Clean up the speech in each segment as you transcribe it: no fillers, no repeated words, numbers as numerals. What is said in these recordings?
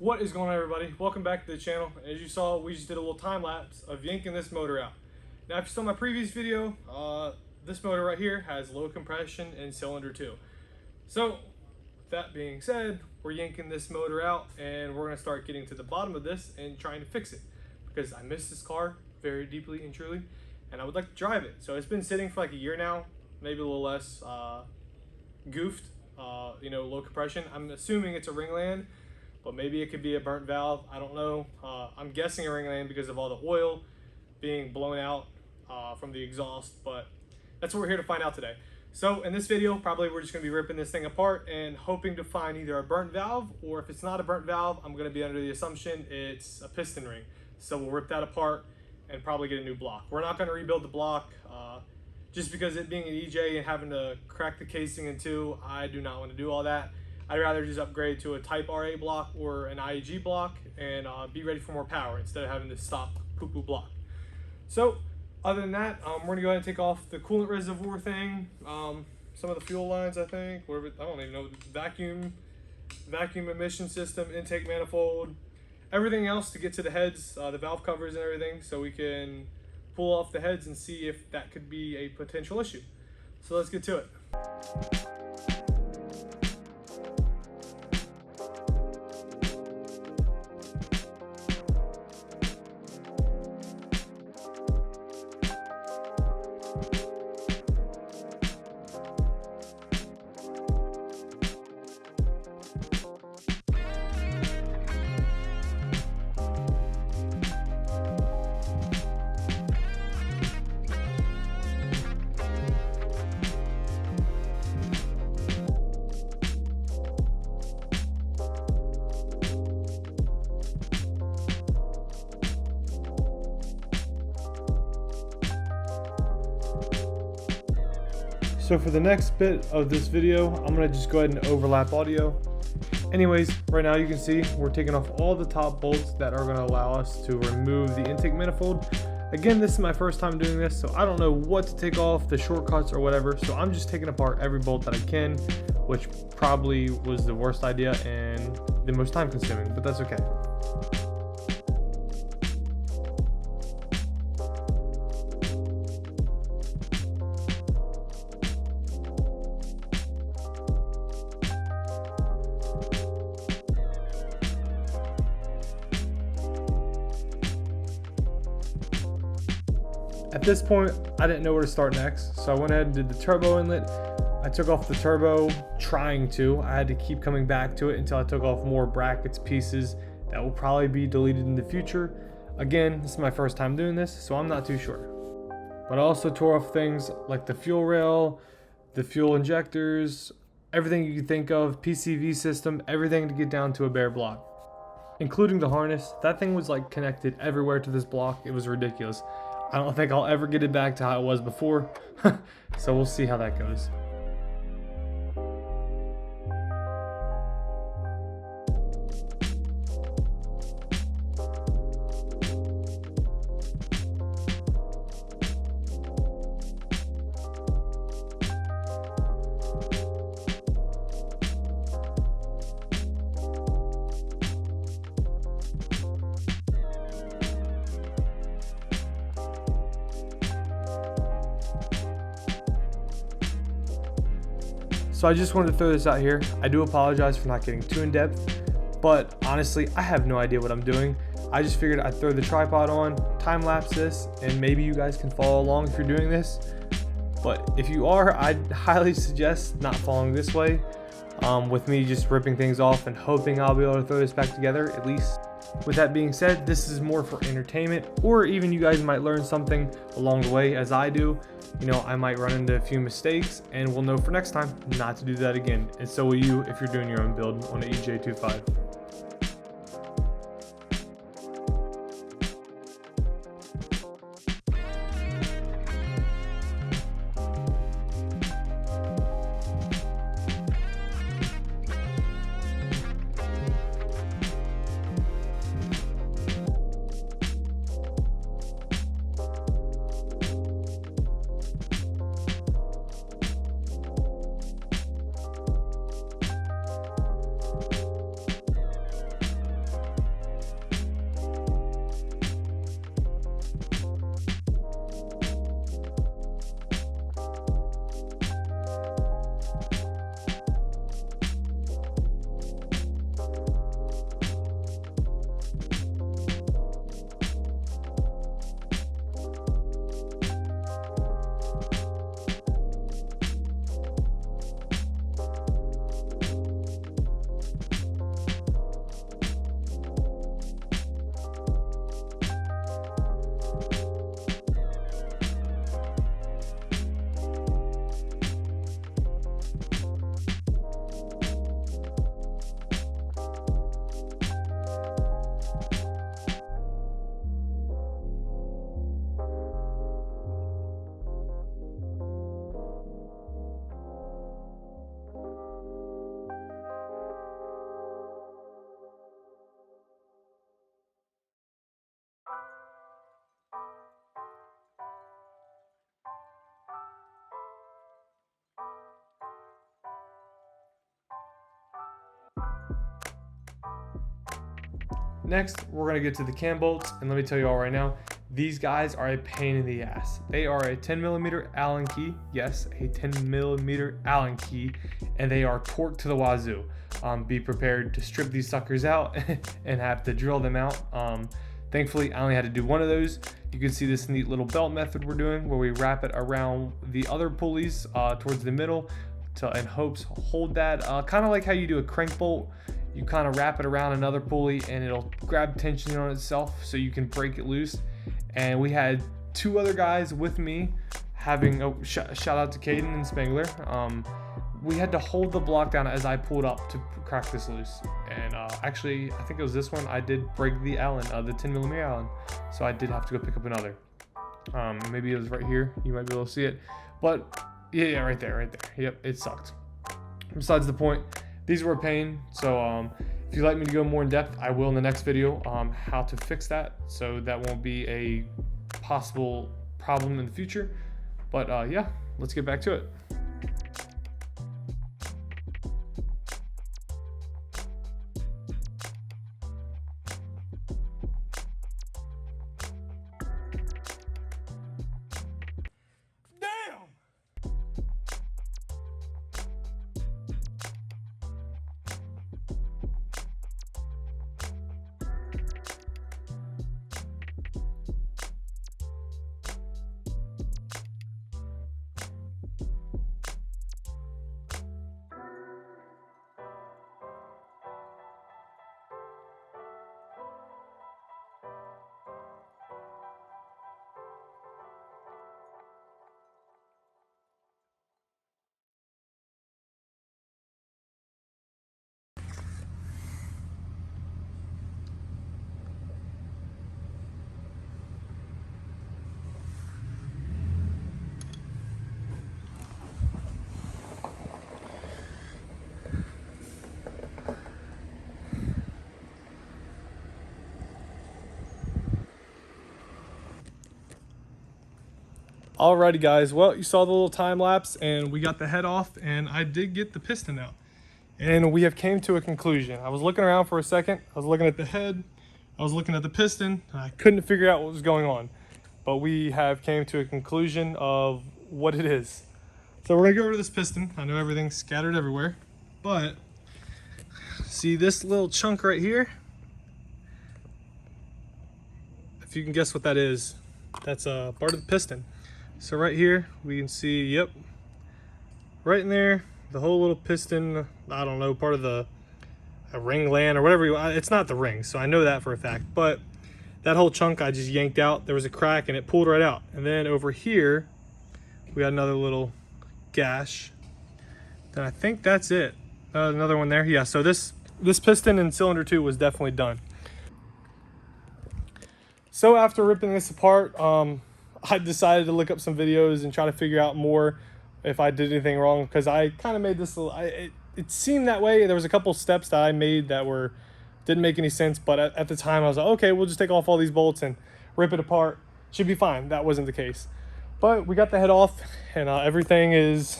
What is going on, everybody? Welcome back to the channel. As you saw, we just did a little time lapse of yanking this motor out. Now, if you saw my previous video, this motor right here has low compression in cylinder 2. So, with that being said, we're yanking this motor out and we're going to start getting to the bottom of this and trying to fix it. Because I miss this car very deeply and truly, and I would like to drive it. So it's been sitting for like a year now, maybe a little less, goofed, low compression. I'm assuming it's a ringland, but maybe it could be a burnt valve. I don't know. I'm guessing a ringland because of all the oil being blown out from the exhaust, but that's what we're here to find out today. So in this video, probably we're just going to be ripping this thing apart and hoping to find either a burnt valve, or if it's not a burnt valve, I'm going to be under the assumption it's a piston ring. So we'll rip that apart and probably get a new block. We're not going to rebuild the block just because it being an EJ and having to crack the casing in two. I do not want to do all that. I'd rather just upgrade to a Type RA block or an IEG block and be ready for more power instead of having to stop poo-poo block. So other than that, we're going to go ahead and take off the coolant reservoir thing, some of the fuel lines, I think, whatever, I don't even know, vacuum emission system, intake manifold, everything else to get to the heads, the valve covers and everything, so we can pull off the heads and see if that could be a potential issue. So let's get to it. So for the next bit of this video, I'm gonna just go ahead and overlap audio. Anyways, right now you can see we're taking off all the top bolts that are gonna allow us to remove the intake manifold. Again, this is my first time doing this, so I don't know what to take off, the shortcuts or whatever. So I'm just taking apart every bolt that I can, which probably was the worst idea and the most time consuming, but that's okay. At this point, I didn't know where to start next, so I went ahead and did the turbo inlet. I took off the turbo, trying to. I had to keep coming back to it until I took off more brackets, pieces that will probably be deleted in the future. Again, this is my first time doing this, so I'm not too sure. But I also tore off things like the fuel rail, the fuel injectors, everything you could think of, PCV system, everything to get down to a bare block, including the harness. That thing was like connected everywhere to this block. It was ridiculous. I don't think I'll ever get it back to how it was before, so we'll see how that goes. So I just wanted to throw this out here. I do apologize for not getting too in depth, but honestly, I have no idea what I'm doing. I just figured I'd throw the tripod on, time lapse this, and maybe you guys can follow along if you're doing this. But if you are, I'd highly suggest not following this way, with me just ripping things off and hoping I'll be able to throw this back together at least. With that being said, this is more for entertainment, or even you guys might learn something along the way as I do. You know, I might run into a few mistakes and we'll know for next time not to do that again. And so will you if you're doing your own build on an EJ25. Next, we're gonna get to the cam bolts, and let me tell you all right now, these guys are a pain in the ass. They are a 10mm Allen key, yes, a 10mm Allen key, and they are torqued to the wazoo. Be prepared to strip these suckers out and have to drill them out. Thankfully, I only had to do one of those. You can see this neat little belt method we're doing where we wrap it around the other pulleys towards the middle to, in hopes, hold that, kind of like how you do a crank bolt. You kind of wrap it around another pulley and it'll grab tension on itself so you can break it loose. And we had two other guys with me having, shout out to Caden and Spangler. We had to hold the block down as I pulled up to crack this loose. And actually, I think it was this one, I did break the Allen, the 10mm Allen. So I did have to go pick up another. Maybe it was right here. You might be able to see it. But yeah, right there. Yep, it sucked. Besides the point, these were a pain. So if you'd like me to go more in depth, I will in the next video, how to fix that. So that won't be a possible problem in the future. But yeah, let's get back to it. Alrighty guys, well, you saw the little time lapse and we got the head off and I did get the piston out. And we have came to a conclusion. I was looking around for a second. I was looking at the head. I was looking at the piston. I couldn't figure out what was going on. But we have came to a conclusion of what it is. So we're gonna go over to this piston. I know everything's scattered everywhere, but see this little chunk right here? If you can guess what that is, that's a part of the piston. So right here, we can see, yep, right in there, the whole little piston, I don't know, part of the ring gland or whatever. It's not the ring, so I know that for a fact. But that whole chunk I just yanked out. There was a crack and it pulled right out. And then over here, we got another little gash. Then I think that's it. Another one there. Yeah, so this piston in cylinder 2 was definitely done. So after ripping this apart, I decided to look up some videos and try to figure out more if I did anything wrong, because I kind of made this it seemed that way. There was a couple steps that I made that didn't make any sense, but at the time I was like, okay, we'll just take off all these bolts and rip it apart, should be fine. That wasn't the case, but we got the head off and everything is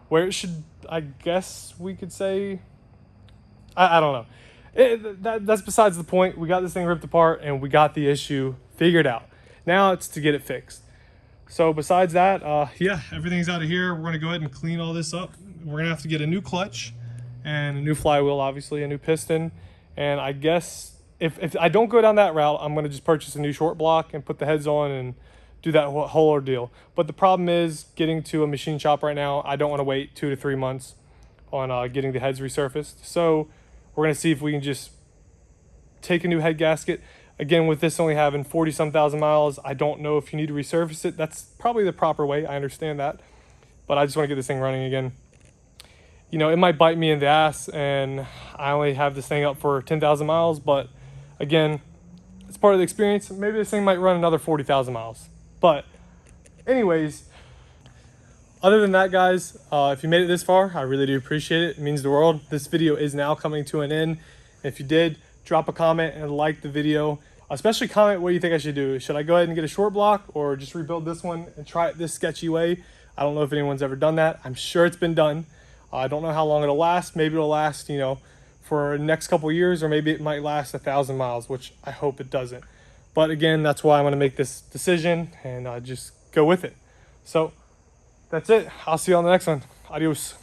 where it should, I guess we could say. I don't know. That's besides the point. We got this thing ripped apart and we got the issue figured out. Now it's to get it fixed. So besides that, yeah, everything's out of here. We're gonna go ahead and clean all this up. We're gonna have to get a new clutch and a new flywheel, obviously, a new piston. And I guess if I don't go down that route, I'm gonna just purchase a new short block and put the heads on and do that whole ordeal. But the problem is getting to a machine shop right now. I don't wanna wait 2 to 3 months on getting the heads resurfaced. So we're gonna see if we can just take a new head gasket. Again, with this only having 40-some thousand miles, I don't know if you need to resurface it. That's probably the proper way. I understand that. But I just want to get this thing running again. You know, it might bite me in the ass, and I only have this thing up for 10,000 miles. But again, it's part of the experience. Maybe this thing might run another 40,000 miles. But anyways, other than that, guys, if you made it this far, I really do appreciate it. It means the world. This video is now coming to an end. If you did, drop a comment and like the video. Especially comment what you think I should do. Should I go ahead and get a short block or just rebuild this one and try it this sketchy way? I don't know if anyone's ever done that. I'm sure it's been done. I don't know how long it'll last. Maybe it'll last, you know, for the next couple years, or maybe it might last 1,000 miles, which I hope it doesn't. But again, that's why I'm going to make this decision and just go with it. So that's it. I'll see you on the next one. Adios.